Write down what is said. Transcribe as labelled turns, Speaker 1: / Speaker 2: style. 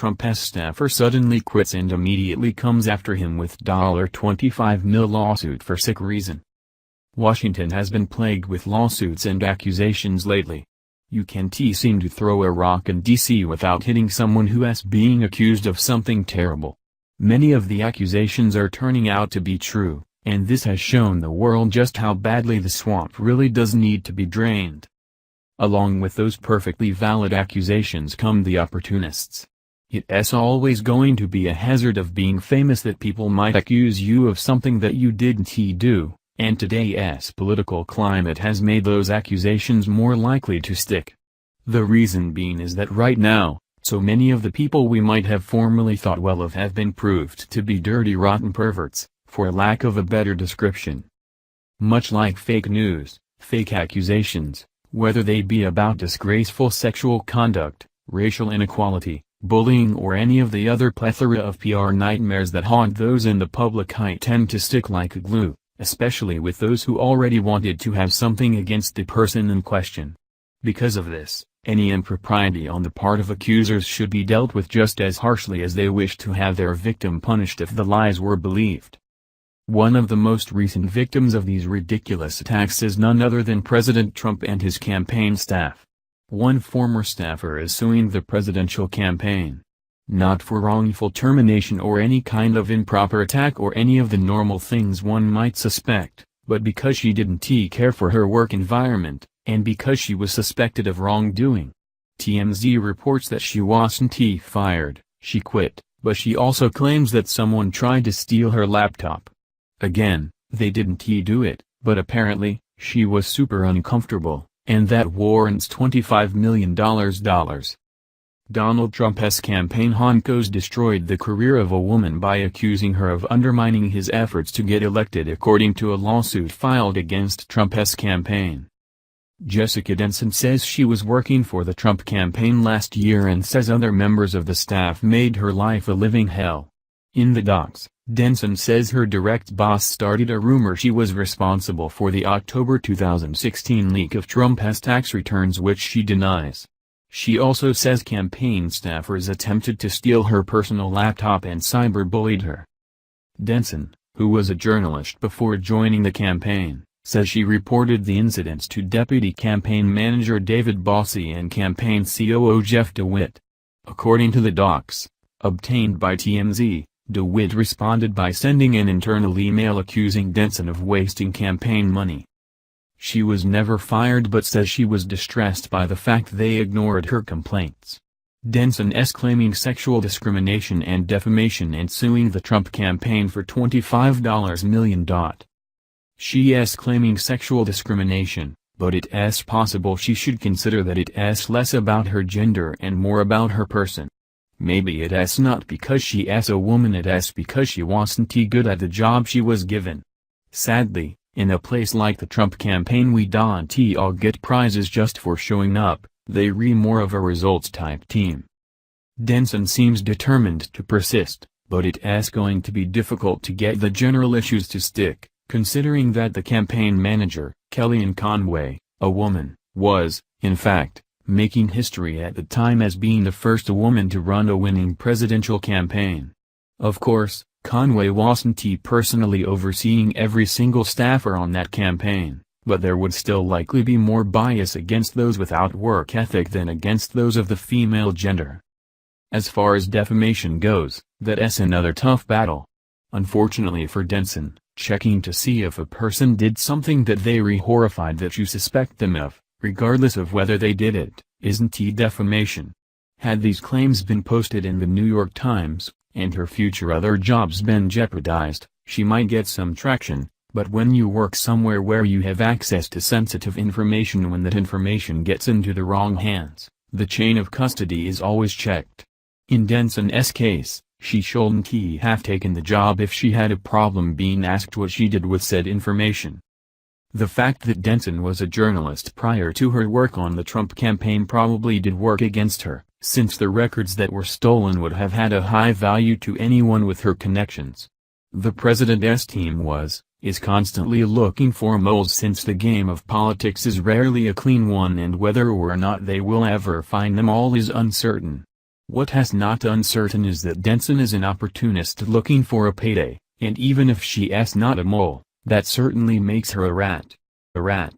Speaker 1: Trump's staffer suddenly quits and immediately comes after him with $25 million lawsuit for sick reason. Washington has been plagued with lawsuits and accusations lately. You can't seem to throw a rock in D.C. without hitting someone who is being accused of something terrible. Many of the accusations are turning out to be true, and this has shown the world just how badly the swamp really does need to be drained. Along with those perfectly valid accusations come the opportunists. It's always going to be a hazard of being famous that people might accuse you of something that you didn't do, and today's political climate has made those accusations more likely to stick. The reason being is that right now, so many of the people we might have formerly thought well of have been proved to be dirty rotten perverts, for lack of a better description. Much like fake news, fake accusations, whether they be about disgraceful sexual conduct, racial inequality, bullying or any of the other plethora of PR nightmares that haunt those in the public eye tend to stick like glue, especially with those who already wanted to have something against the person in question. Because of this, any impropriety on the part of accusers should be dealt with just as harshly as they wish to have their victim punished if the lies were believed. One of the most recent victims of these ridiculous attacks is none other than President Trump and his campaign staff. One former staffer is suing the presidential campaign. Not for wrongful termination or any kind of improper attack or any of the normal things one might suspect, but because she didn't care for her work environment, and because she was suspected of wrongdoing. TMZ reports that she wasn't fired, she quit, but she also claims that someone tried to steal her laptop. Again, they didn't do it, but apparently, she was super uncomfortable, and that warrants $25 million. Donald Trump's campaign honkos destroyed the career of a woman by accusing her of undermining his efforts to get elected according to a lawsuit filed against Trump's campaign. Jessica Denson says she was working for the Trump campaign last year and says other members of the staff made her life a living hell. In the docs, Denson says her direct boss started a rumor she was responsible for the October 2016 leak of Trump's tax returns, which she denies. She also says campaign staffers attempted to steal her personal laptop and cyberbullied her. Denson, who was a journalist before joining the campaign, says she reported the incidents to Deputy Campaign Manager David Bossie and Campaign COO Jeff DeWitt. According to the docs, obtained by TMZ, DeWitt responded by sending an internal email accusing Denson of wasting campaign money. She was never fired but says she was distressed by the fact they ignored her complaints. Denson's claiming sexual discrimination and defamation and suing the Trump campaign for $25 million. She's claiming sexual discrimination, but it's possible she should consider that it's less about her gender and more about her person. Maybe it's not because she's a woman, it's because she wasn't good at the job she was given. Sadly, in a place like the Trump campaign we don't all get prizes just for showing up, they're more of a results-type team. Denson seems determined to persist, but it's going to be difficult to get the general issues to stick, considering that the campaign manager, Kellyanne Conway, a woman, was, in fact, making history at the time as being the first woman to run a winning presidential campaign. Of course, Conway wasn't personally overseeing every single staffer on that campaign, but there would still likely be more bias against those without work ethic than against those of the female gender. As far as defamation goes, that's another tough battle. Unfortunately for Denson, checking to see if a person did something that they're horrified that you suspect them of, regardless of whether they did it, isn't defamation. Had these claims been posted in the New York Times, and her future other jobs been jeopardized, she might get some traction, but when you work somewhere where you have access to sensitive information, when that information gets into the wrong hands, the chain of custody is always checked. In Denson's case, she shouldn't have taken the job if she had a problem being asked what she did with said information. The fact that Denson was a journalist prior to her work on the Trump campaign probably did work against her, since the records that were stolen would have had a high value to anyone with her connections. The president's team is constantly looking for moles, since the game of politics is rarely a clean one, and whether or not they will ever find them all is uncertain. What has not uncertain is that Denson is an opportunist looking for a payday, and even if she's not a mole, that certainly makes her a rat. A rat.